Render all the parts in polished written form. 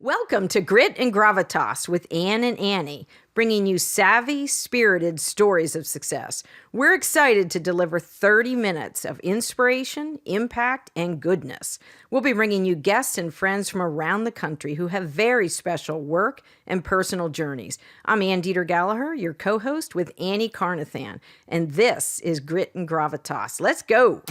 Welcome to Grit and Gravitas with Ann and Annie, bringing you savvy, spirited stories of success. We're excited to deliver 30 minutes of inspiration, impact, and goodness. We'll be bringing you guests and friends from around the country who have very special work and personal journeys. I'm Ann Dieter Gallagher, your co-host with Annie Carnathan, and this is Grit and Gravitas. Let's go!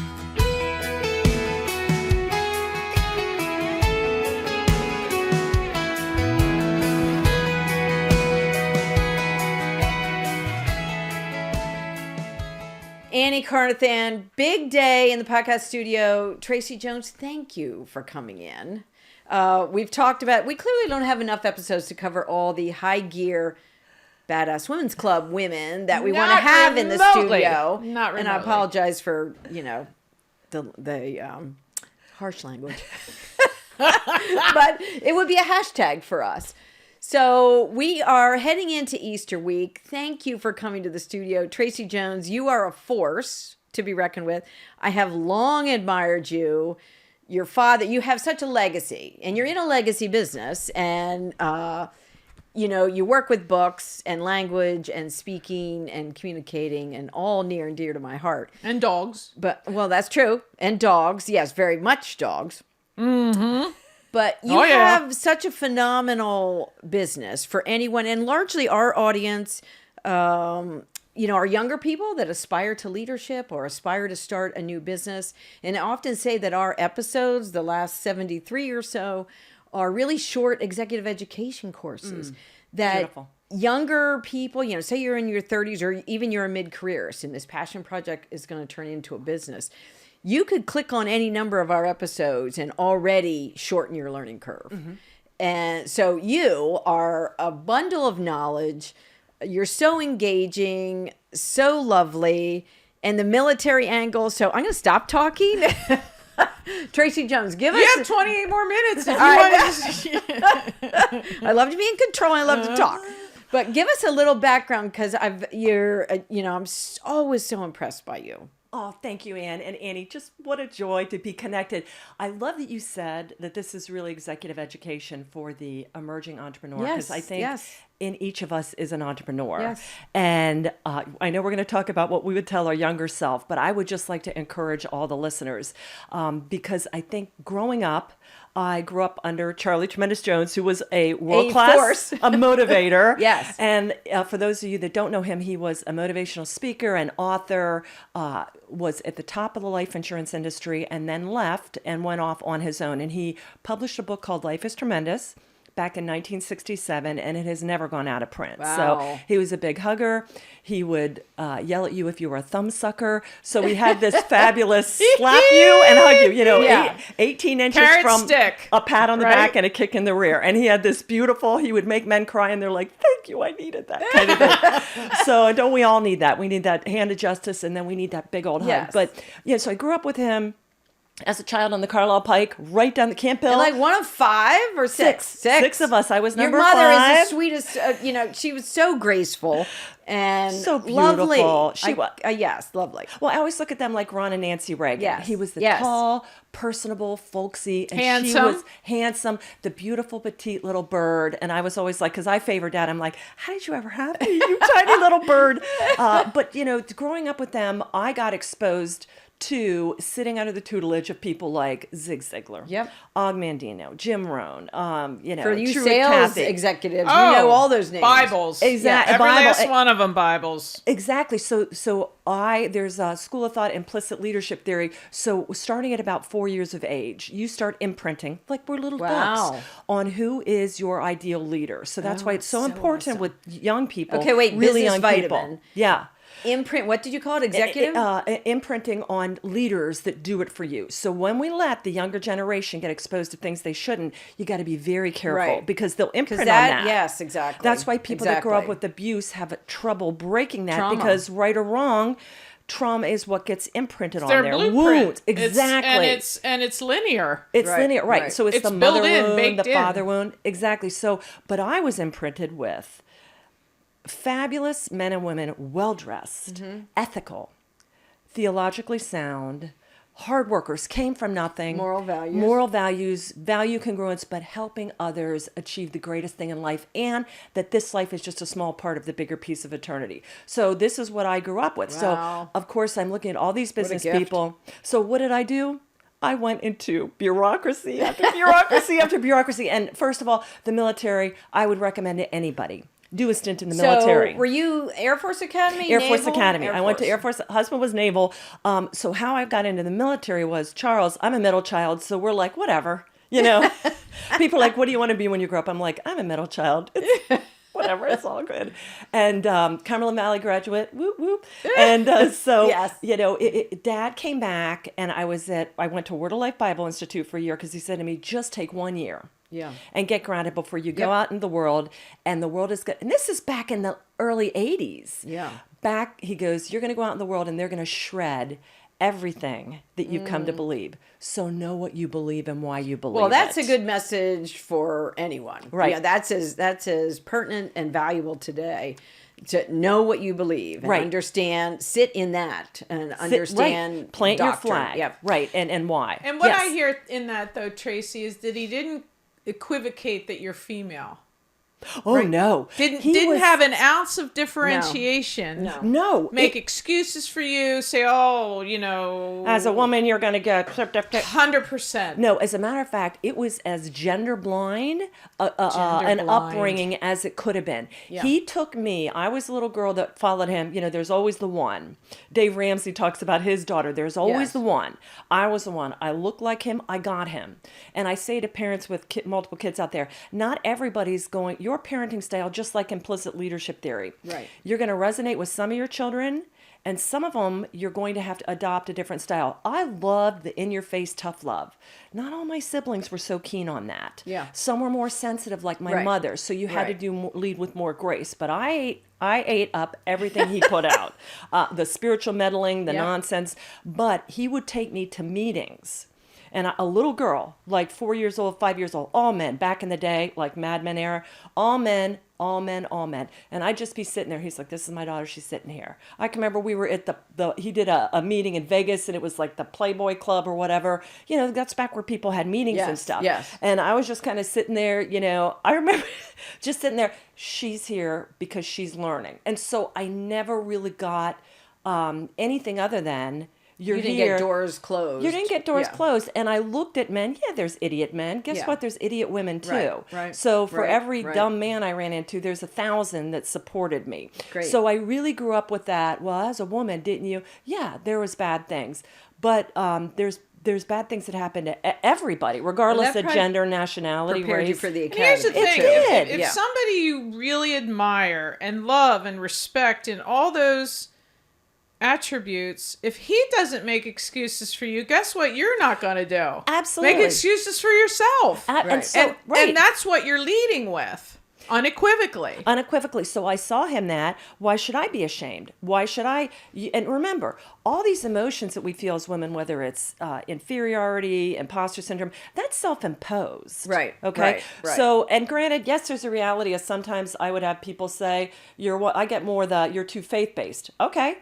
Annie Carnathan, big day in the podcast studio. Tracey Jones, thank you for coming in. We've talked about, we clearly don't have enough episodes to cover all the high gear Badass Women's Club women that we want to have in the studio. Not remotely. And I apologize for, the harsh language. But it would be a hashtag for us. So we are heading into Easter week. Thank you for coming to the studio. Tracey Jones, you are a force to be reckoned with. I have long admired you. Your father, you have such a legacy, and you're in a legacy business. And, you work with books and language and speaking and communicating and all near and dear to my heart. And dogs. But, well, that's true. And dogs. Yes, very much dogs. Mm-hmm. But you have such a phenomenal business for anyone, and largely our audience, are younger people that aspire to leadership or aspire to start a new business. And I often say that our episodes, the last 73 or so, are really short executive education courses that Beautiful. Younger people, say you're in your 30s or even you're a mid-careerist and this passion project is going to turn into a business. You could click on any number of our episodes and already shorten your learning curve. Mm-hmm. And so you are a bundle of knowledge. You're so engaging, so lovely, and the military angle. So I'm going to stop talking. Tracey Jones, give us... You have 28 more minutes. If I love to be in control. I love to talk. But give us a little background because I'm always so impressed by you. Oh, thank you, Ann. And Annie, just what a joy to be connected. I love that you said that this is really executive education for the emerging entrepreneur. Because I think in each of us is an entrepreneur. Yes. And I know we're going to talk about what we would tell our younger self, but I would just like to encourage all the listeners because I think growing up, I grew up under Charlie Tremendous Jones, who was a world-class motivator. Yes. And for those of you that don't know him, he was a motivational speaker and author, was at the top of the life insurance industry, and then left and went off on his own. And he published a book called Life is Tremendous back in 1967, and it has never gone out of print. Wow. So he was a big hugger. He would yell at you if you were a thumb sucker. So we had this fabulous slap you and hug you, 18 inches Carrot from stick. A pat on the back and a kick in the rear. And he had this beautiful, he would make men cry and they're like, thank you, I needed that kind of thing. So don't we all need that? We need that hand of justice, and then we need that big old hug. But so I grew up with him as a child on the Carlisle Pike, right down the Camp Hill. You're like one of 5 or 6? Six of us. I was number 5. Your mother is the sweetest. She was so graceful and so beautiful. Lovely. She was. Yes, lovely. Well, I always look at them like Ron and Nancy Reagan. Yes. He was the tall, personable, folksy, and handsome. She was handsome, the beautiful, petite little bird. And I was always like, because I favor Dad, I'm like, how did you ever have me, you tiny little bird? But, growing up with them, I got exposed to sitting under the tutelage of people like Zig Ziglar, Og Mandino, Jim Rohn, For you Truett sales Cathy. executives, you know all those names. Bibles. Exactly. Every last one of them Bibles. Exactly. So there's a school of thought, implicit leadership theory. So starting at about 4 years of age, you start imprinting, like we're little books, on who is your ideal leader. So that's why it's so important with young people. Okay, wait, really business young vitamin. people. Yeah. Imprint, what did you call it? Executive? Imprinting on leaders that do it for you. So when we let the younger generation get exposed to things they shouldn't, you got to be very careful because they'll imprint on that. Yes, exactly. That's why people that grow up with abuse have trouble breaking that because right or wrong, trauma is what gets imprinted on their wounds. Exactly. And it's linear. It's linear, right. So it's the mother wound, the father wound. Exactly. So, but I was imprinted with fabulous men and women, well-dressed, ethical, theologically sound, hard workers, came from nothing. Moral values, value congruence, but helping others achieve the greatest thing in life, and that this life is just a small part of the bigger piece of eternity. So this is what I grew up with. Wow. So of course I'm looking at all these business gift. people. So what did I do? I went into bureaucracy after bureaucracy after bureaucracy. And first of all, the military, I would recommend to anybody. Do a stint in the military. So were you Air Force Academy? Air Force Naval? Academy. Air I went to Force. Air Force. Husband was naval. So how I got into the military was, Charles, I'm a middle child. So we're like, whatever. You know, people are like, what do you want to be when you grow up? I'm like, I'm a middle child. It's, whatever, it's all good. And Cumberland Valley graduate, whoop, whoop. And so, Yes. you know, Dad came back, and I went to Word of Life Bible Institute for a year because he said to me, just take 1 year. Yeah. And get grounded before you go out in the world. And the world is good. And this is back in the early 80s. Yeah. He goes, you're going to go out in the world and they're going to shred everything that you've come to believe. So know what you believe and why you believe Well, that's it. a good message for anyone. Right. Yeah, that's as pertinent and valuable today, to know what you believe and Right. understand, sit in that and understand. Right. Plant doctrine. your flag. Yep. Right. And why. And what Yes. I hear in that, though, Tracy, is that he didn't equivocate that you're female. Oh, no. Didn't have an ounce of differentiation. No. Make excuses for you. Say, oh, you know, As a woman, you're going to get... 100%. No, as a matter of fact, it was as gender blind an blind. upbringing as it could have been. Yeah. He took me, I was a little girl that followed him. You know, there's always the one. Dave Ramsey talks about his daughter. There's always Yes. the one. I was the one. I looked like him. I got him. And I say to parents with multiple kids out there, not everybody's going, your parenting style, just like implicit leadership theory. Right. You're going to resonate with some of your children, and some of them you're going to have to adopt a different style. I loved the in-your-face tough love. Not all my siblings were so keen on that. Yeah. Some were more sensitive, like my Right. mother, so you had to Right. lead with more grace. But I ate up everything he put out. The spiritual meddling, the Yep. nonsense. But he would take me to meetings. And a little girl, like 4 years old, 5 years old, all men, back in the day, like Mad Men era, all men, all men, all men. And I'd just be sitting there. He's like, this is my daughter. She's sitting here. I can remember we were at he did a meeting in Vegas, and it was like the Playboy Club or whatever. You know, that's back where people had meetings and Yes, stuff. yes. And I was just kind of sitting there, you know, I remember just sitting there. She's here because she's learning. And so I never really got anything other than, you're You didn't here. get doors closed. You didn't get doors Yeah. closed. And I looked at men. Yeah, there's idiot men. Guess Yeah. what? There's idiot women too. Right, right, So for right, every right. dumb man I ran into, there's 1,000 that supported me. Great. So I really grew up with that. Well, as a woman, didn't you? Yeah, there was bad things. But there's bad things that happen to everybody, regardless that of probably gender, nationality, Prepared race. you for the And here's academy. the thing: too. did. if Yeah. somebody you really admire and love and respect and all those attributes, if he doesn't make excuses for you, guess what you're not going to do? Absolutely. Make excuses for yourself. And Right. so, right. And that's what you're leading with, unequivocally. Unequivocally. So I saw him that. Why should I be ashamed? Why should I? And remember, all these emotions that we feel as women, whether it's inferiority, imposter syndrome, that's self-imposed. Right, Okay. right, right. So, and granted, yes, there's a reality of sometimes I would have people say, I get more you're too faith-based. Okay.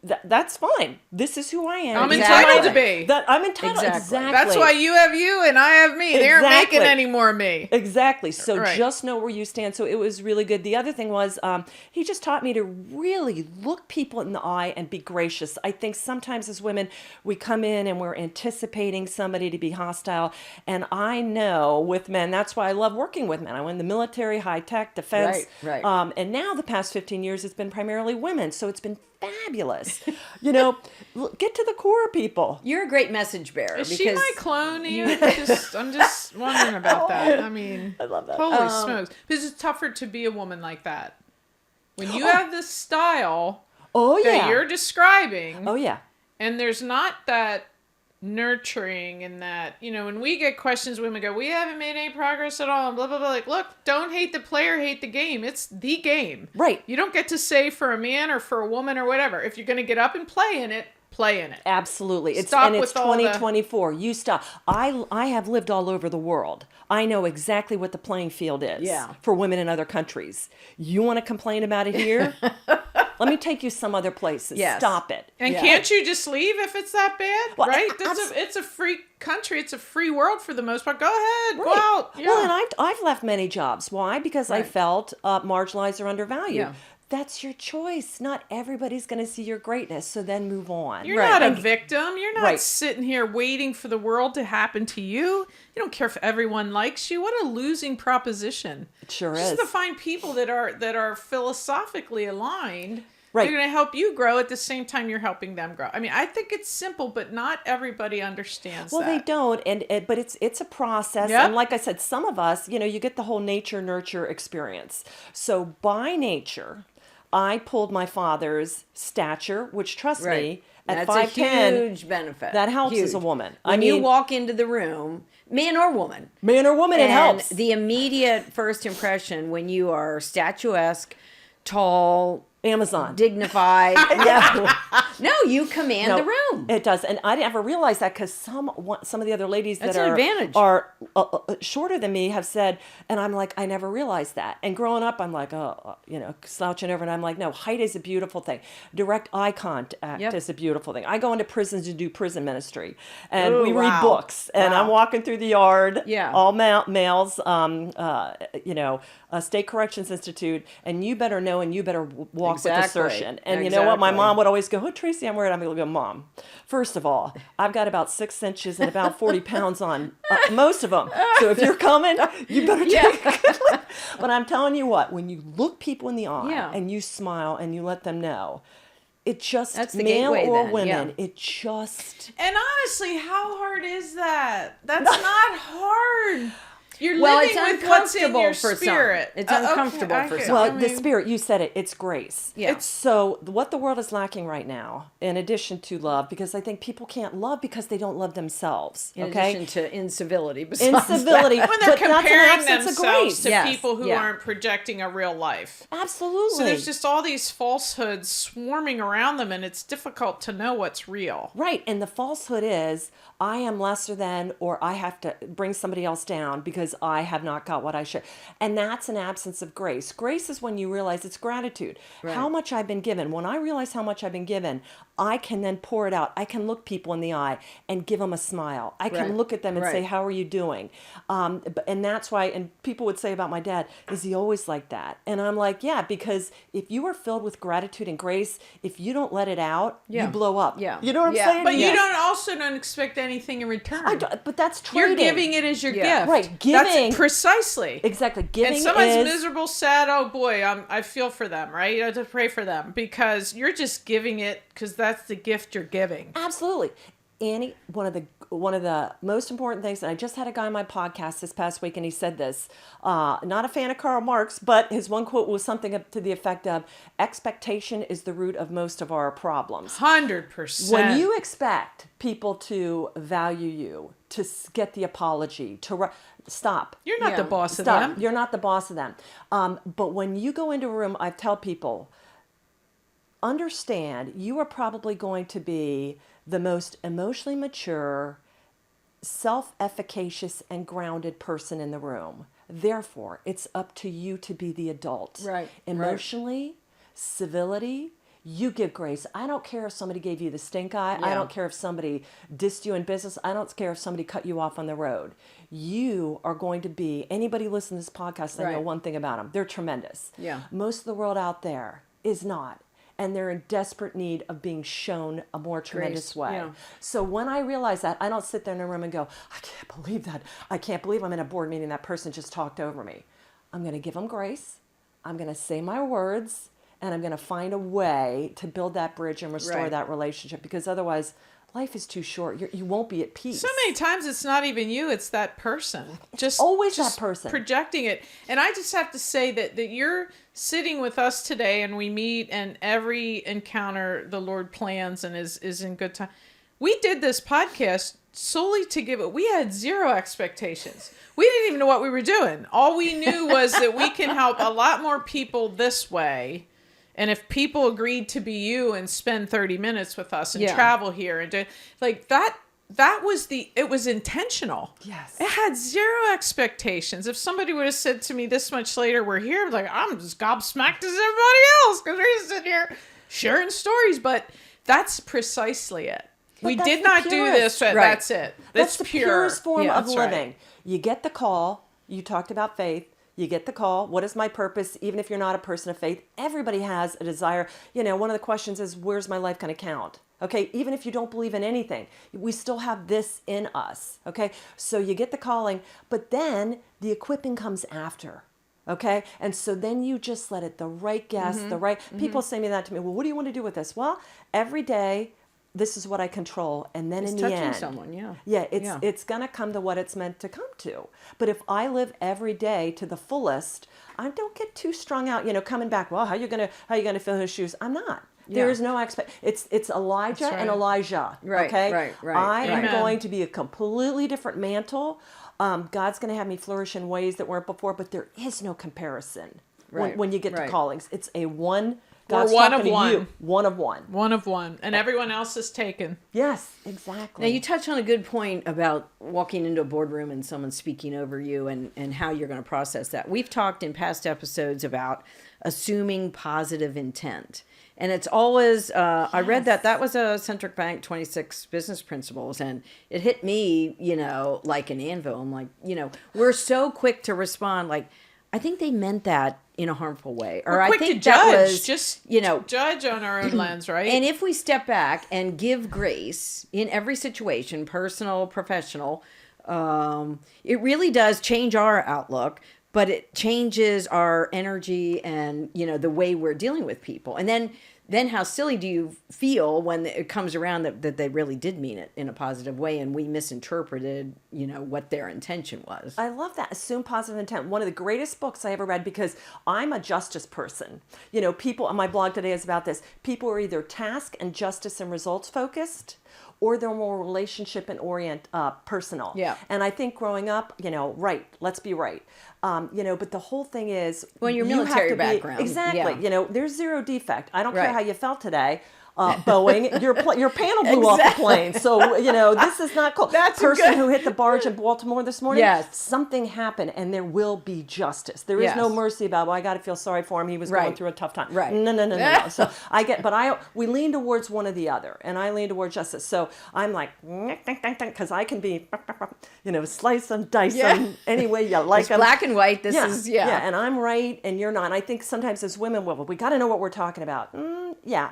That's fine. This is who I am. I'm Exactly. entitled to be. That I'm entitled. Exactly. Exactly. That's why you have you and I have me. They aren't Exactly. making any more of me. Exactly. So Right. just know where you stand. So it was really good. The other thing was he just taught me to really look people in the eye and be gracious. I think sometimes as women, we come in and we're anticipating somebody to be hostile. And I know with men, that's why I love working with men. I went in the military, high tech, defense. Right. And now the past 15 years, it's been primarily women. So it's been fabulous. You know, get to the core of people. You're a great message bearer. Is because she my clone? I'm just wondering about that. I mean, I love that. Holy smokes. Because it's tougher to be a woman like that. When you have this style Oh, that yeah. you're describing, Oh, yeah. and there's not that nurturing and that, when we get questions, women go, we haven't made any progress at all, and blah, blah, blah. Like, look, don't hate the player, hate the game. It's the game. Right. You don't get to say for a man or for a woman or whatever. If you're going to get up and play in it, play in it. Absolutely. It's Stop and it's with all the- 2024. You stop. I have lived all over the world. I know exactly what the playing field is Yeah. for women in other countries. You want to complain about it here? Let me take you some other places. Yes. Stop it. And can't you just leave if it's that bad? Well, right? It's a free country. It's a free world for the most part. Go ahead. Go out. Yeah. Well, and I've left many jobs. Why? Because I Right. felt marginalized or undervalued. Yeah. That's your choice. Not everybody's going to see your greatness. So then move on. You're Right. not a And- victim. You're not Right. sitting here waiting for the world to happen to you. You don't care if everyone likes you. What a losing proposition. It sure Just is. to find people that are philosophically aligned. Right. They're going to help you grow at the same time you're helping them grow. I mean, I think it's simple, but not everybody understands Well, that. they don't, but it's a process. Yep. And like I said, some of us, you get the whole nature nurture experience. So by nature, I pulled my father's stature, which trust me, Right. at That's 5'10", a huge benefit. that helps as Huge. a woman. When you walk into the room, man or woman, man or woman, it and helps. the immediate first impression when you are statuesque, tall, Amazon. dignified, no, you command the room. It does, and I never realized that because some of the other ladies That's that an advantage. are shorter than me have said, and I'm like, I never realized that. And growing up, I'm like, slouching over, and I'm like, no, height is a beautiful thing. Direct eye contact Yep. is a beautiful thing. I go into prisons to do prison ministry, and Ooh, we read wow. books, and Wow. I'm walking through the yard, Yeah. all males, State Corrections Institute, and you better know, and you better walk with Exactly. assertion. And you know what? My Exactly. mom would always go, "Oh, Tracy, I'm worried." I'm going to go, "Mom, first of all, I've got about 6 inches and about 40 pounds on most of them. So if you're coming, you better take a good look." But I'm telling you what, when you look people in the eye Yeah. and you smile and you let them know, it just, That's the male gateway or then, women, yeah. it just... And honestly, how hard is that? That's not hard. You're Well, living it's with what's in uncomfortable your for some. spirit. It's Okay, uncomfortable I for get- some. Well, I the mean, spirit, you said it, it's grace. Yeah. It's so what the world is lacking right now, in addition to love, because I think people can't love because they don't love themselves. In Okay? addition to incivility. Besides Incivility. when they're but that's an comparing absence of themselves grace. to Yes, people who yeah. aren't projecting a real life. Absolutely. So there's just all these falsehoods swarming around them, and it's difficult to know what's real. Right. And the falsehood is, I am lesser than, or I have to bring somebody else down because I have not got what I should. And that's an absence of grace. Grace is when you realize it's gratitude. Right. How much I've been given. When I realize how much I've been given, I can then pour it out. I can look people in the eye and give them a smile. I can Right. look at them and say, Right. "How are you doing?" And that's why, and people would say about my dad, "Is he always like that?" And I'm like, yeah, because if you are filled with gratitude and grace, if you don't let it out, Yeah. you blow up. Yeah. You know what I'm Yeah. saying? But Yes. you don't expect anything in return. But that's trading. You're giving it as your Yeah. gift. Right, giving- That's precisely. Exactly. Giving And someone's is miserable, sad. Oh boy, I feel for them, right? I have to pray for them because you're just giving it because that's the gift you're giving. absolutely. Annie, one of the most important things, and I just had a guy on my podcast this past week, and he said this. Not a fan of Karl Marx, but his one quote was something to the effect of, "Expectation is the root of most of our problems." 100%. When you expect people to value you, to get the apology, stop. You're not Yeah. the boss of Stop. them. You're not the boss of them. But when you go into a room, I tell people, understand you are probably going to be the most emotionally mature, self-efficacious, and grounded person in the room. Therefore, it's up to you to be the adult. Right, Emotionally, civility, you give grace. I don't care if somebody gave you the stink eye. I Yeah. don't care if somebody dissed you in business. I don't care if somebody cut you off on the road. You are going to be, anybody listening to this podcast, I know Right. one thing about them. They're tremendous. Yeah. Most of the world out there is not. And they're in desperate need of being shown a more tremendous Grace, way. yeah. So when I realize that, I don't sit there in a room and go, "I can't believe that. I can't believe I'm in a board meeting. That person just talked over me." I'm going to give them grace. I'm going to say my words. And I'm going to find a way to build that bridge and restore Right. that relationship. Because otherwise, life is too short. You won't be at peace. So many times it's not even you, it's that person. Just always just that person. projecting it. And I just have to say that you're sitting with us today and we meet and every encounter the Lord plans and is in good time. We did this podcast solely to give it. We had zero expectations. We didn't even know what we were doing. All we knew was that we can help a lot more people this way. And if people agreed to be you and spend 30 minutes with us and Yeah. travel here and do like that, it was intentional. Yes. It had zero expectations. If somebody would have said to me this much later, we're here, like, I'm just gobsmacked as everybody else because we're just sitting here sharing stories. But that's precisely it. We did not do this, but that's it. That's the purest form of that's living. right. You get the call. You talked about faith. You get the call. What is my purpose? Even if you're not a person of faith, everybody has a desire. One of the questions is, where's my life going to count? Okay, even if you don't believe in anything, we still have this in us. Okay, so you get the calling, but then the equipping comes after. Okay, and so then you just let it, the right guest, the right people say that to me. Well, what do you want to do with this? Well, every day, this is what I control, and then in the end, touching someone, it's gonna come to what it's meant to come to. But if I live every day to the fullest, I don't get too strung out. Coming back. Well, how you gonna fill his shoes? I'm not. There is no It's Elijah and Elijah. Right, okay. right. I am Amen. going to be a completely different mantle. God's going to have me flourish in ways that weren't before, but there is no comparison when you get to callings. It's a one. God's one talking of one. to you. One of one. One of one. And everyone else is taken. Yes, exactly. Now, you touched on a good point about walking into a boardroom and someone speaking over you and how you're going to process that. We've talked in past episodes about assuming positive intent. And it's always, I read that was a Centric Bank 26 business principles, and it hit me, like an anvil. I'm like, we're so quick to respond, like, I think they meant that in a harmful way. Or We're quick I think to judge, that was, just judge on our own lens, right? And if we step back and give grace in every situation, personal, professional, it really does change our outlook. But it changes our energy and, the way we're dealing with people. And then how silly do you feel when it comes around that they really did mean it in a positive way and we misinterpreted, what their intention was. I love that. Assume positive intent. One of the greatest books I ever read, because I'm a justice person. People on my blog today is about this. People are either task and justice and results focused, or they're more relationship and personal. Yeah. And I think growing up, right, let's be right. But the whole thing is, Well, your you have military to be- background. Exactly. Yeah. There's zero defect. I don't Right. care how you felt today. Boeing, your panel blew off the plane. So, this is not cool. That's person good. who hit the barge in Baltimore this morning. Yes. Something happened, and there will be justice. There is no mercy about, well, I got to feel sorry for him. He was going Right. through a tough time. Right. No. So we lean towards one or the other, and I lean towards justice. So I'm like, because I can be, slice them, dice them any way you like It's them. black and white. This Yeah, is, and I'm right, and you're not. And I think sometimes as women, we got to know what we're talking about. Yeah.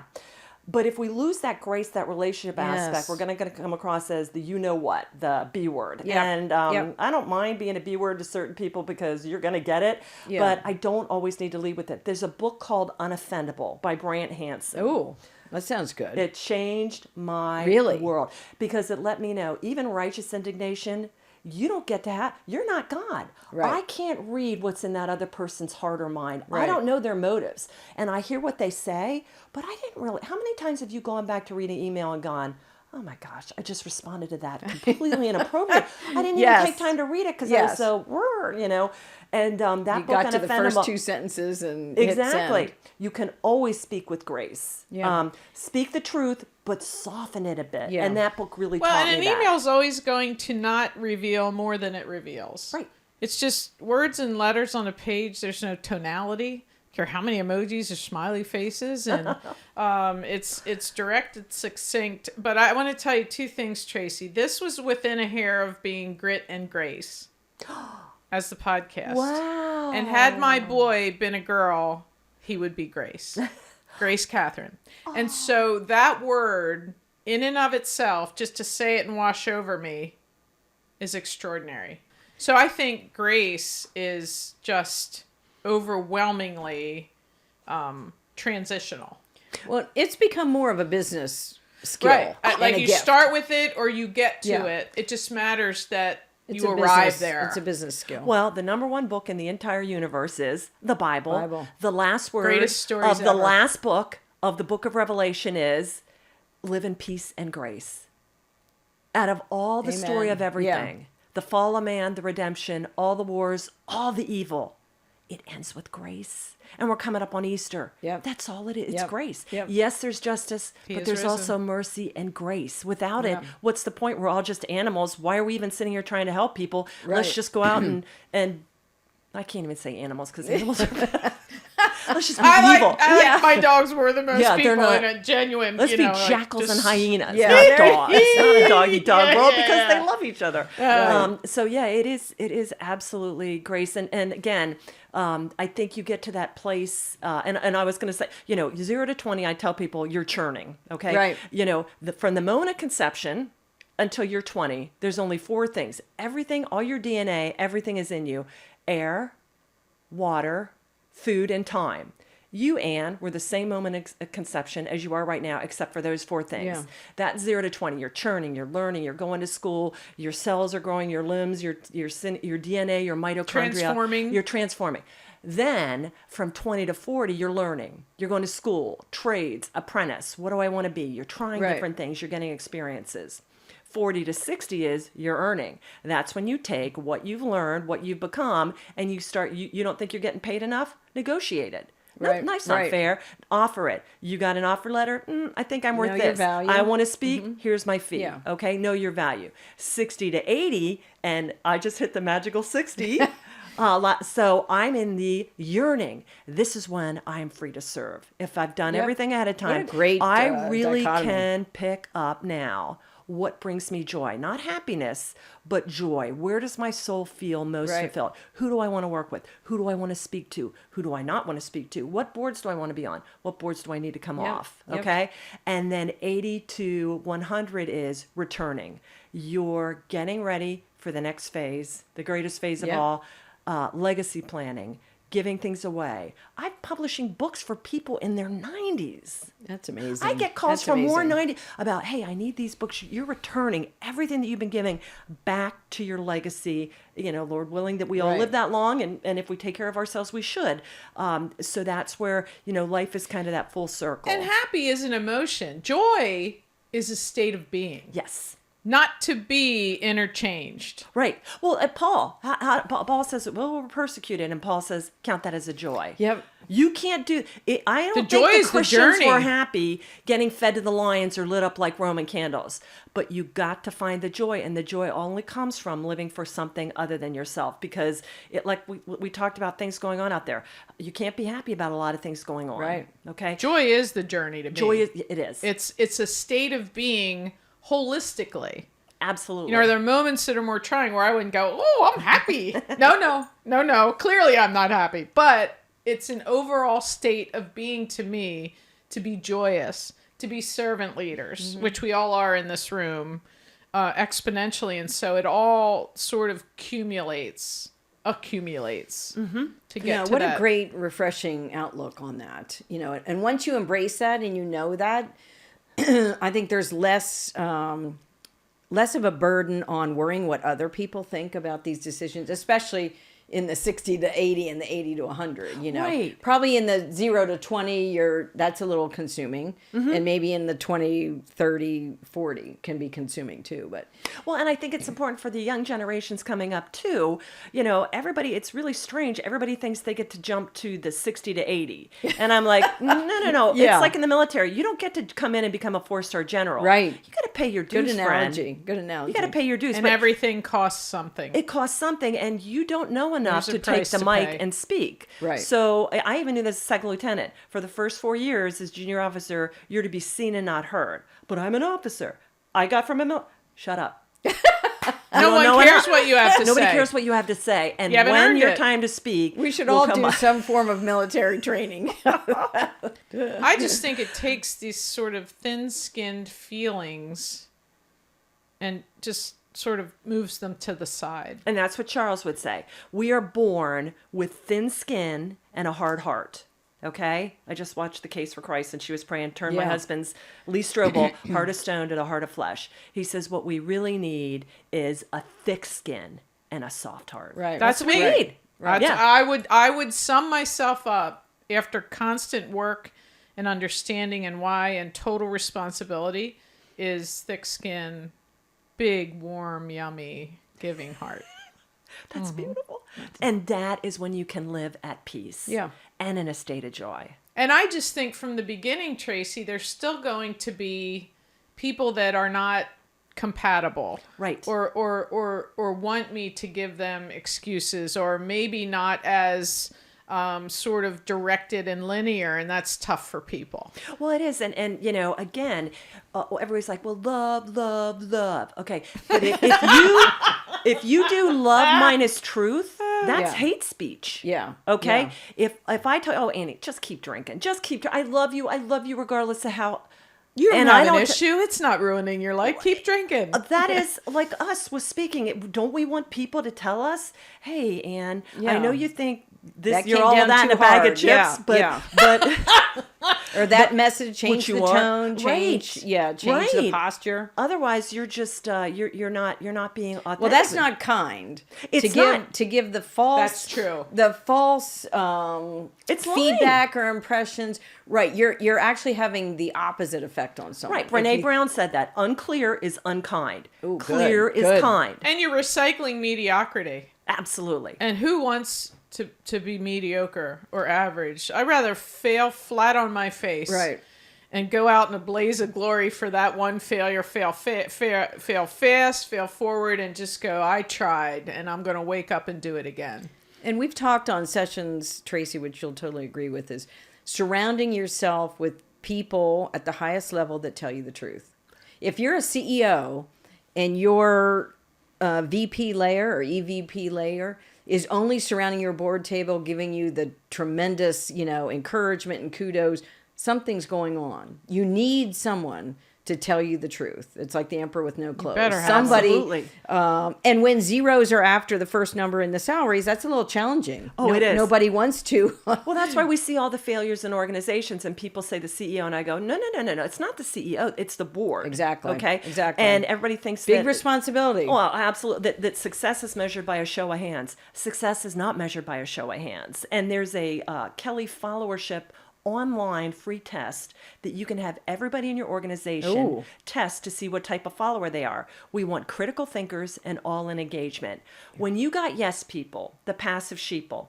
But if we lose that grace, that relationship aspect, we're going to come across as the the B word. Yep. And I don't mind being a B word to certain people because you're going to get it. Yeah. But I don't always need to lead with it. There's a book called Unoffendable by Brant Hansen. Oh, that sounds good. It changed my Really? world because it let me know even righteous indignation, you don't get to have, you're not God. Right. I can't read what's in that other person's heart or mind. Right. I don't know their motives. And I hear what they say, but I didn't really, how many times have you gone back to read an email and gone, oh my gosh, I just responded to that completely inappropriate. I didn't even take time to read it because I was so, and that you book got to the Unoffendable- first two sentences and hit Exactly. send. You can always speak with grace. Yeah. Speak the truth, but soften it a bit. Yeah. And that book really Well, taught and me an that. email's always going to not reveal more than it reveals. Right. It's just words and letters on a page. There's no tonality. Care how many emojis or smiley faces, and it's direct, it's succinct. But I want to tell you two things, Tracy. This was within a hair of being Grit and Grace as the podcast. Wow. And had my boy been a girl, he would be Grace. Grace Catherine. And so that word, in and of itself, just to say it and wash over me, is extraordinary. So I think Grace is just overwhelmingly transitional. Well, it's become more of a business skill. Right. and Like a you gift. start with it or you get to Yeah. it. It just matters that It's you a arrive business- there. It's a business skill. Well, the number one book in the entire universe is the Bible. Bible. The last word Greatest stories of the ever. last book of the book of Revelation is live in peace and grace. Out of all the story Amen. of everything, the fall of man, the redemption, all the wars, all the evil, it ends with grace. And we're coming up on Easter. Yep. That's all it is. It's Yep. grace. Yep. Yes, there's justice, He but is there's risen. also mercy and grace. Without it, Yeah. what's the point? We're all just animals. Why are we even sitting here trying to help people? Right. Let's just go out and I can't even say animals because animals are bad. Let's just be evil. I like my dogs were the most Yeah, they're people not- in a genuine. Let's you be know, like, jackals and just- hyenas, Yeah. not dogs. It's not a dog-eat-dog Yeah, world yeah, because they yeah. love each other. So yeah, it is absolutely grace. And again, I think you get to that place, and I was going to say, 0 to 20, I tell people you're churning, okay? Right. From the moment of conception until you're 20, there's only 4 things. Everything, all your DNA, everything is in you. Air, water, food, and time. You, Anne, were the same moment of conception as you are right now, except for those 4 things. Yeah. That's 0 to 20. You're churning, you're learning, you're going to school, your cells are growing, your limbs, your DNA, your mitochondria. Transforming. You're transforming. Then from 20 to 40, you're learning. You're going to school, trades, apprentice. What do I want to be? You're trying Right. different things. You're getting experiences. 40 to 60 is you're earning. That's when you take what you've learned, what you've become, and you start, you don't think you're getting paid enough? Negotiate it. Right, That's not right. fair. Offer it. You got an offer letter? I think I'm worth Know your this. value. I want to speak. Here's my fee. Yeah. Okay. Know your value. 60 to 80, and I just hit the magical 60. So I'm in the yearning. This is when I'm free to serve. If I've done Yep. everything ahead of What a time, great, I really dichotomy. can pick up now what brings me joy. Not happiness, but joy. Where does my soul feel most Right. fulfilled? Who do I want to work with? Who do I want to speak to? Who do I not want to speak to? What boards do I want to be on? What boards do I need to come Yep. off? Yep. Okay. And then 80 to 100 is returning. You're getting ready for the next phase, the greatest phase of Yep. all, legacy planning, giving things away. I'm publishing books for people in their 90s. That's amazing. I get calls That's from more amazing. 90 about, hey, I need these books. You're returning everything that you've been giving back to your legacy. Lord willing that we all Right. live that long. And if we take care of ourselves, we should. So that's where, life is kind of that full circle. And happy is an emotion. Joy is a state of being. Yes. Not to be interchanged. Right. Well, Paul Paul says, well, we're persecuted. And Paul says, count that as a joy. Yep. You can't do it. I don't joy think is the the Christians journey. were happy getting fed to the lions or lit up like Roman candles. But you got to find the joy, and the joy only comes from living for something other than yourself. Because like we talked about things going on out there. You can't be happy about a lot of things going on. Right. Okay. Joy is the journey to be. Joy is it is. It's a state of being holistically. Absolutely. Are there moments that are more trying where I wouldn't go, oh, I'm happy. No. Clearly I'm not happy. But it's an overall state of being to me to be joyous, to be servant leaders, which we all are in this room exponentially. And so it all sort of accumulates to get to what that. a great, refreshing outlook on that. And once you embrace that and you know that, I think there's less of a burden on worrying what other people think about these decisions, especially in the 60 to 80 and the 80 to 100, Right. Probably in the 0 to 20, that's a little consuming. And maybe in the 20, 30, 40 can be consuming too. But Well, and I think it's important for the young generations coming up too. Everybody, it's really strange. Everybody thinks they get to jump to the 60 to 80. And I'm like, no. Yeah. It's like in the military. You don't get to come in and become a 4-star general. Right. You got to pay your dues, good analogy. friend. Good analogy. You got to pay your dues. And but everything costs something. it costs something, and you don't know enough There's a to take price the to mic pay. and speak. Right. So I even knew this as a second lieutenant. For the first 4 years as junior officer, you're to be seen and not heard. But I'm an officer. I got from a Shut up. No one cares what you have to Nobody say. cares what you have to say. And You haven't when earned your it. time to speak, We should will all come do up. some form of military training. I just think it takes these sort of thin-skinned feelings and just sort of moves them to the side. And that's what Charles would say. We are born with thin skin and a hard heart. Okay? I just watched The Case for Christ, and she was praying, turn my Yeah. husband's, Lee Strobel, heart of stone to the heart of flesh. He says what we really need is a thick skin and a soft heart. Right. That's what we me. need. That's- Yeah. I would sum myself up after constant work and understanding and why and total responsibility is thick skin, big, warm, yummy, giving heart. That's beautiful. And that is when you can live at peace. Yeah. And in a state of joy. And I just think from the beginning, Tracy, there's still going to be people that are not compatible. Right. Or want me to give them excuses, or maybe not as sort of directed and linear, and that's tough for people. Well, it is. And you know, again, everybody's like, well, love, love, love. Okay. But if you do love minus truth, that's hate speech. Yeah. Okay. Yeah. If I tell, oh, Annie, just keep drinking. Just keep, I love you regardless of how. You don't And have I an don't issue. It's not ruining your life. Keep drinking. That is like us was speaking. Don't we want people to tell us, hey, Ann, I know you think That you're came all down that in too a bag hard. of chips, but or that message change you the are. tone, change change the Right. posture. otherwise you're just you're not being authentic. Well, that's not kind. It's to give the false. That's true. The false It's feedback or impressions. Right. You're actually having the opposite effect on someone. right. Brene Brown said that unclear is unkind. Ooh, Clear good, is good. kind. And you're recycling mediocrity. Absolutely. And who wants to be mediocre or average? I'd rather fail flat on my face. Right. And go out in a blaze of glory for that one failure, fail fast, fail forward, and just go, I tried, and I'm going to wake up and do it again. And we've talked on sessions, Tracy, which you'll totally agree with, is surrounding yourself with people at the highest level that tell you the truth. If you're a CEO and your VP layer or EVP layer is only surrounding your board table, giving you the tremendous, encouragement and kudos, something's going on. You need someone to tell you the truth. It's like the emperor with no clothes. better have somebody. Absolutely. And when zeros are after the first number in the salaries, that's a little challenging. Oh, it is. Nobody wants to. Well, that's why we see all the failures in organizations, and people say the CEO, and I go, no, it's not the CEO, it's the board. Exactly. Okay. Exactly. And everybody thinks Big that, responsibility. Well, absolutely. That success is measured by a show of hands. Success is not measured by a show of hands. And there's a Kelly followership online free test that you can have everybody in your organization test to see what type of follower they are. We want critical thinkers and all in engagement. When you got yes people, the passive sheeple,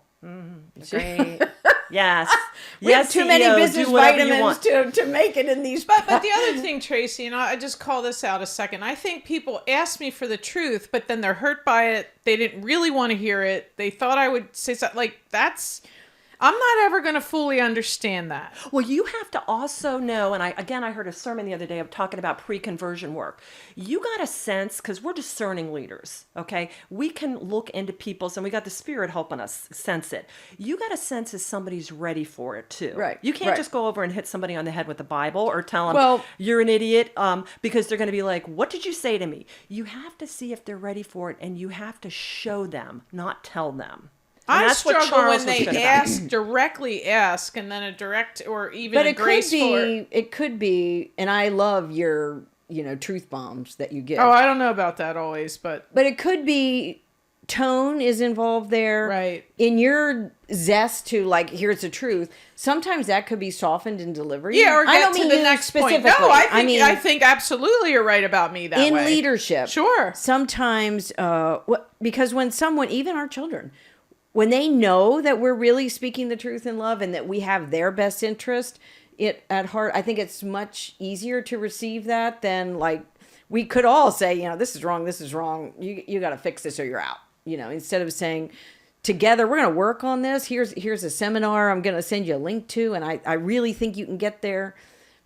great. Yes. We have too many CEO, business do whatever you vitamins want. to make it in these. But the other thing, Tracy, and I just call this out a second. I think people ask me for the truth, but then they're hurt by it. They didn't really want to hear it. They thought I would say something like that's. I'm not ever going to fully understand that. Well, you have to also know, and I heard a sermon the other day of talking about pre-conversion work. You got a sense, because we're discerning leaders, okay? We can look into people's, and we got the Spirit helping us sense it. You got a sense if somebody's ready for it too. Right. You can't right. just go over and hit somebody on the head with the Bible or tell them, Well, you're an idiot, because they're going to be like, what did you say to me? You have to see if they're ready for it, and you have to show them, not tell them. And I struggle Charles when was they good about. directly ask, and then a direct or even But a it could graceful. it could be, and I love your, truth bombs that you give. Oh, I don't know about that always, but But it could be tone is involved there. Right. In your zest to here's the truth, sometimes that could be softened in delivery. yeah, or I get don't to mean the you next point. specifically. No, I mean, think absolutely you're right about me that in way. leadership. Sure. Sometimes, because when someone, even our children, when they know that we're really speaking the truth in love and that we have their best interest at heart, I think it's much easier to receive that than we could all say, this is wrong. You got to fix this or you're out. Instead of saying together, we're going to work on this. Here's a seminar I'm going to send you a link to. And I really think you can get there.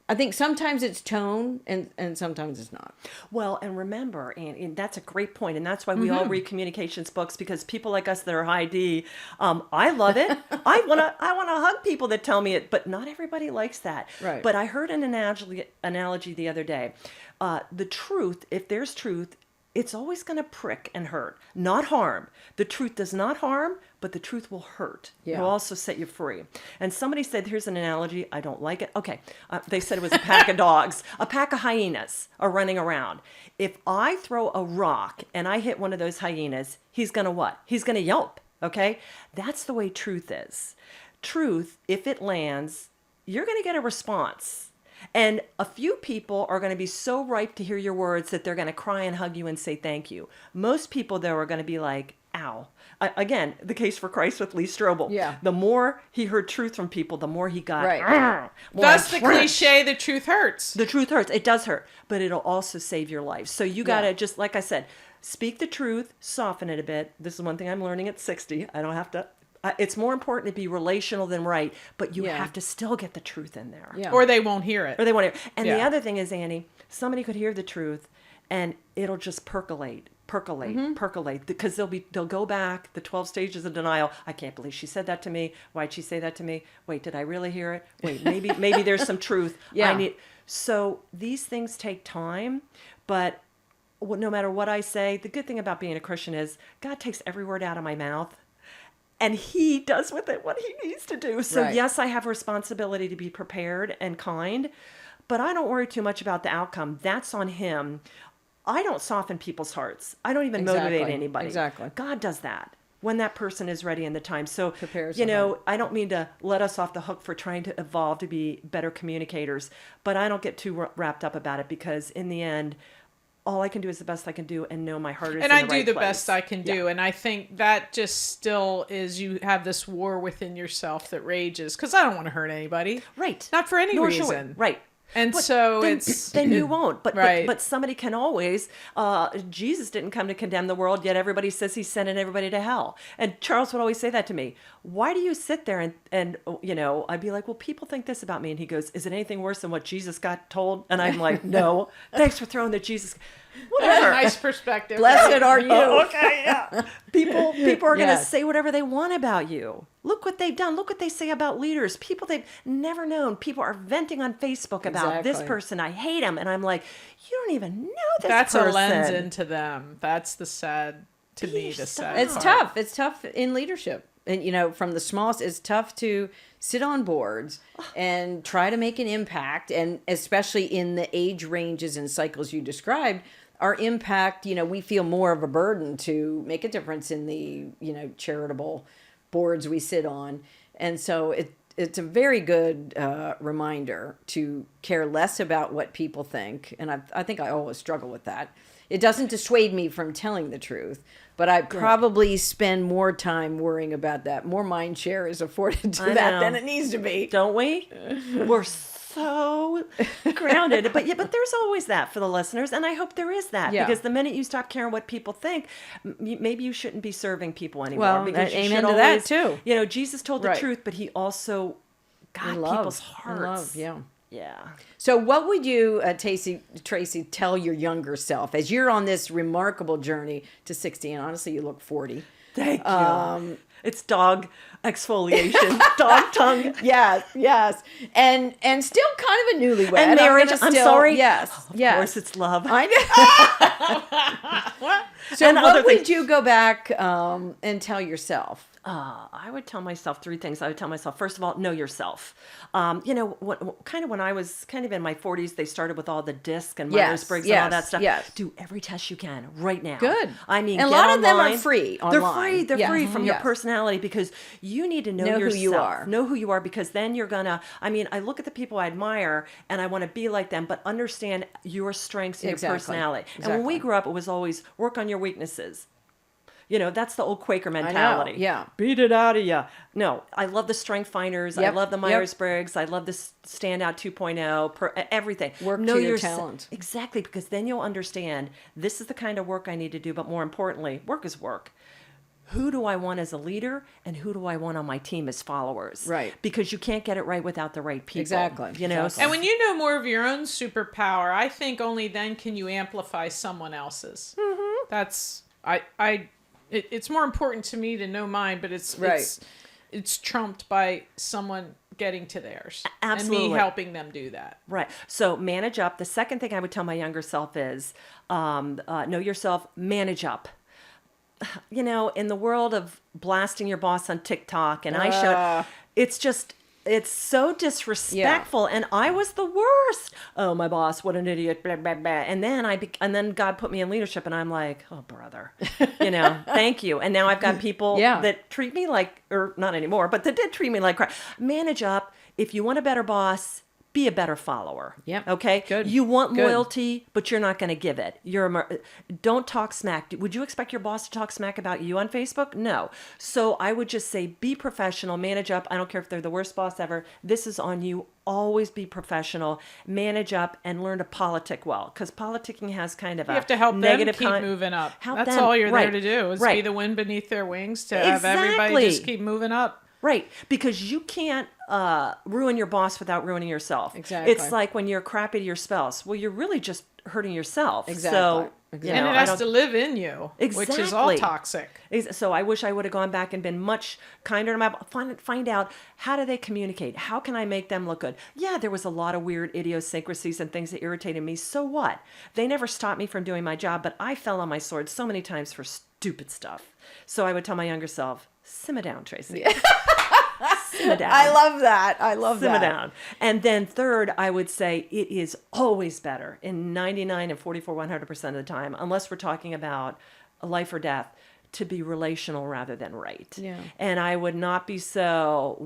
I think sometimes it's tone and sometimes it's not. Well, and remember, and that's a great point, and that's why we all read communications books, because people like us that are high D, I love it. I wanna hug people that tell me it, but not everybody likes that. Right. But I heard an analogy the other day. The truth, if there's truth, it's always going to prick and hurt, not harm. The truth does not harm, but the truth will hurt. Yeah. It will also set you free. And somebody said, here's an analogy. I don't like it. Okay. They said it was a pack of dogs. A pack of hyenas are running around. If I throw a rock and I hit one of those hyenas, he's going to what? He's going to yelp. Okay. That's the way truth is. Truth, if it lands, you're going to get a response. And a few people are going to be so ripe to hear your words that they're going to cry and hug you and say thank you. Most people, though, are going to be like, ow. again, the case for Christ with Lee Strobel. Yeah. The more he heard truth from people, the more he got. Right. Thus the cliche, the truth hurts. The truth hurts. It does hurt, but it'll also save your life. So you got to just, like I said, speak the truth, soften it a bit. This is one thing I'm learning at 60. I don't have to. It's more important to be relational than right, but you have to still get the truth in there. Yeah. Or they won't hear it. Or they want to. And the other thing is, Annie, somebody could hear the truth and it'll just percolate, because they'll go back the 12 stages of denial. I can't believe she said that to me. Why'd she say that to me? Wait, did I really hear it? Wait, maybe there's some truth. Yeah. So these things take time, but no matter what I say, the good thing about being a Christian is God takes every word out of my mouth. And he does with it what he needs to do. So yes, I have a responsibility to be prepared and kind, but I don't worry too much about the outcome. That's on him. I don't soften people's hearts. I don't even motivate anybody. Exactly. God does that when that person is ready in the time. So, Prepares I don't mean to let us off the hook for trying to evolve to be better communicators, but I don't get too wrapped up about it, because in the end, all I can do is the best I can do and know my heart is in the right place. And I do the best I can do. And I think that just still is, you have this war within yourself that rages, because I don't want to hurt anybody. Right. Not for any Nor reason. should we. Right. And But so then, it's... then you won't. Right. But somebody can always. Jesus didn't come to condemn the world, yet everybody says he's sending everybody to hell. And Charles would always say that to me. Why do you sit there and I'd be like, well, people think this about me, and he goes, is it anything worse than what Jesus got told? And I'm like, no. Thanks for throwing the Jesus. Whatever. Nice perspective. Blessed are you. Okay, yeah. People are going to Yes. say whatever they want about you. Look what they've done. Look what they say about leaders. People they've never known. People are venting on Facebook about this Exactly. person. I hate him. And I'm like, you don't even know this That's person. a lens into them. That's the sad, to me, the sad It's part. tough. It's tough in leadership. And, from the smallest, it's tough to sit on boards and try to make an impact. And especially in the age ranges and cycles you described, our impact, we feel more of a burden to make a difference in the, charitable boards we sit on. And so it's a very good reminder to care less about what people think. And I think I always struggle with that. It doesn't dissuade me from telling the truth, but I probably spend more time worrying about that. More mind share is afforded to that than it needs to be. Don't we? We're so grounded. But there's always that for the listeners. And I hope there is that. Yeah. Because the minute you stop caring what people think, maybe you shouldn't be serving people anymore. Well, because you amen should to that, always, too. Jesus told the Right. truth, but he also got In love. people's In hearts. love, yeah. Yeah. So what would you, Tracey, tell your younger self as you're on this remarkable journey to 60? And honestly, you look 40. Thank you. It's dog exfoliation, dog tongue. Yes. And still kind of a newlywed. And marriage. I'm sorry. Yes. Of course, it's love. I know. So And what other would things. you go back and tell yourself? I would tell myself three things. I would tell myself, first of all, know yourself. When I was kind of in my 40s, they started with all the DISC and Myers-Briggs and all that stuff. Yes. Do every test you can right now. Good. I mean, and a get lot of them online. are free They're online. free. They're Yeah. free from your Yes. personality, because you need to know Know who yourself. you are. Know who you are, because then you're gonna. I mean, I look at the people I admire and I want to be like them, but understand your strengths and Exactly. your personality. And when Exactly. we grew up, it was always work on your weaknesses. That's the old Quaker mentality. yeah. Beat it out of you. No, I love the Strength Finders. I Yep, love the yep. Myers-Briggs. I love the Standout 2.0, everything. Work know to your yourself. talent. Exactly, because then you'll understand this is the kind of work I need to do, but more importantly, work is work. Who do I want as a leader, and who do I want on my team as followers? Right. Because you can't get it right without the right people. Exactly. Exactly. And when you know more of your own superpower, I think only then can you amplify someone else's. Mm-hmm. That's it's more important to me to know mine, but it's trumped by someone getting to theirs. Absolutely. And me helping them do that. Right. So manage up. The second thing I would tell my younger self is know yourself, manage up. In the world of blasting your boss on TikTok, and it's so disrespectful. And I was the worst. Oh, my boss, what an idiot. Blah, blah, blah. And then God put me in leadership, and I'm like, oh, brother, thank you. And now I've got people that treat me like, or not anymore, but that did treat me like crap. Manage up. If you want a better boss, be a better follower. Yep. Okay. Good. You want Good. loyalty, but you're not going to give it. Don't talk smack. Would you expect your boss to talk smack about you on Facebook? No. So I would just say, be professional, manage up. I don't care if they're the worst boss ever. This is on you. Always be professional, manage up, and learn to politic well. Because politicking has kind of You have to help them keep moving up. That's all you're there to do, is be the wind beneath their wings, to have everybody just keep moving up. Right, because you can't ruin your boss without ruining yourself. Exactly. It's like when you're crappy to your spouse. Well, you're really just hurting yourself. Exactly. So, Exactly. And it has to live in you, which is all toxic. So I wish I would have gone back and been much kinder to my find out, how do they communicate? How can I make them look good? Yeah, there was a lot of weird idiosyncrasies and things that irritated me. So what? They never stopped me from doing my job, but I fell on my sword so many times for stupid stuff. So I would tell my younger self, simmer down, Tracy. Simmer down. I love that. I love Simmer that. down. And then third, I would say it is always better in 99 and 44, 100% of the time, unless we're talking about a life or death, to be relational rather than right. Yeah. And I would not be so,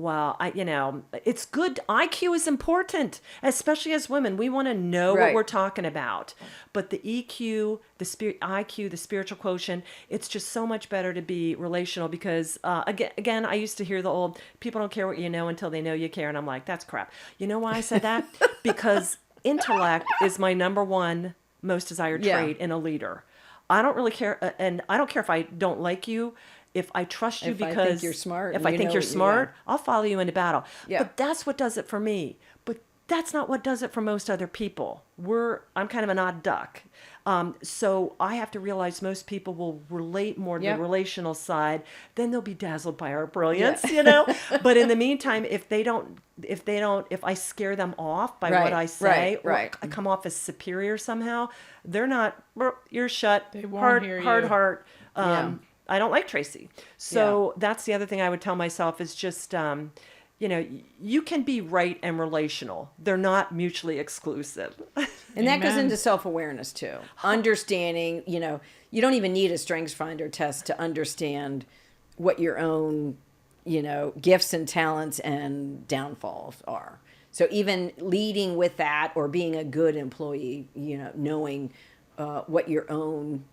it's good. IQ is important, especially as women. We want to know what we're talking about. But the EQ, IQ, the spiritual quotient, it's just so much better to be relational because, again, I used to hear the old, people don't care what you know until they know you care. And I'm like, that's crap. You know why I said that? Because intellect is my number one most desired trait in a leader. I don't really care, and I don't care if I don't like you. If I trust you because I think you're smart, if I think you're smart, I'll follow you into battle. Yeah. But that's what does it for me. But that's not what does it for most other people. I'm kind of an odd duck. So I have to realize most people will relate more to the relational side. Then they'll be dazzled by our brilliance, But in the meantime, if I scare them off by what I say, or I come off as superior somehow, they're not. You're shut. They won't hear you. Hard heart. I don't like Tracy. So that's the other thing I would tell myself is just. You can be right and relational. They're not mutually exclusive. And that goes into self-awareness too. Understanding, you don't even need a strengths finder test to understand what your own, gifts and talents and downfalls are. So even leading with that or being a good employee, knowing what your own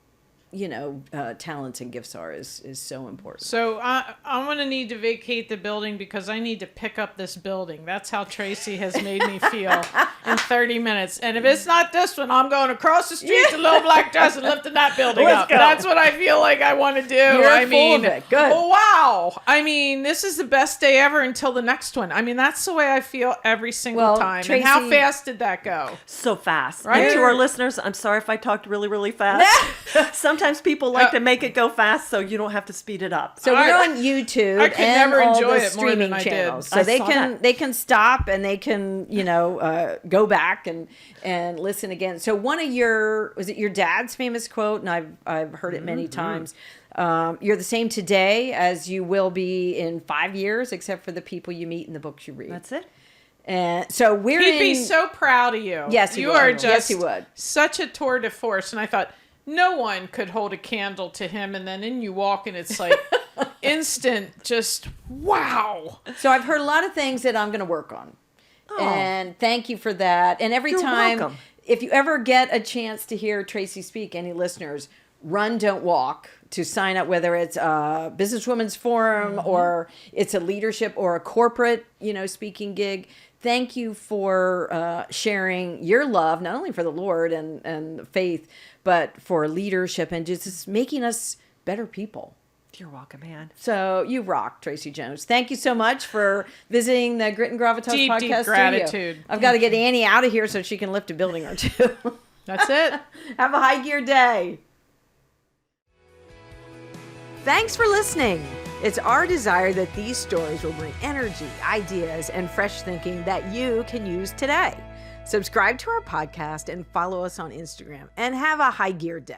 talents and gifts are is so important. So I'm going to need to vacate the building because I need to pick up this building. That's how Tracy has made me feel in 30 minutes. And if it's not this one, I'm going across the street to Little Black Dress and lifting that building up. Go. That's what I feel like I want to do. You're full of it. Good. Oh, wow. This is the best day ever until the next one. That's the way I feel every single time. Tracy, and how fast did that go? So fast. Right? And to our listeners, I'm sorry if I talked really, really fast. Sometimes people like to make it go fast so you don't have to speed it up. So we're on YouTube and all the streaming channels. So they can stop and they can, go back and listen again. So one of was it your dad's famous quote? And I've heard it many times. You're the same today as you will be in 5 years, except for the people you meet and the books you read. That's it. And so He'd be so proud of you. Yes, he you would. are just yes, he would. Such a tour de force. And I thought, no one could hold a candle to him, and then in you walk, and it's like instant, just wow. So I've heard a lot of things that I'm going to work on. Oh. And thank you for that. And every time, welcome. If you ever get a chance to hear Tracy speak, any listeners, run, don't walk, to sign up, whether it's a Businesswomen's Forum or it's a leadership or a corporate, speaking gig. Thank you for sharing your love, not only for the Lord and faith, but for leadership and just making us better people. You're welcome, man. So you rock, Tracey Jones. Thank you so much for visiting the Grit and Gravitas podcast deep gratitude. Studio. I've got to get Annie out of here so she can lift a building or two. That's it. Have a high gear day. Thanks for listening. It's our desire that these stories will bring energy, ideas, and fresh thinking that you can use today. Subscribe to our podcast and follow us on Instagram, and have a high gear day.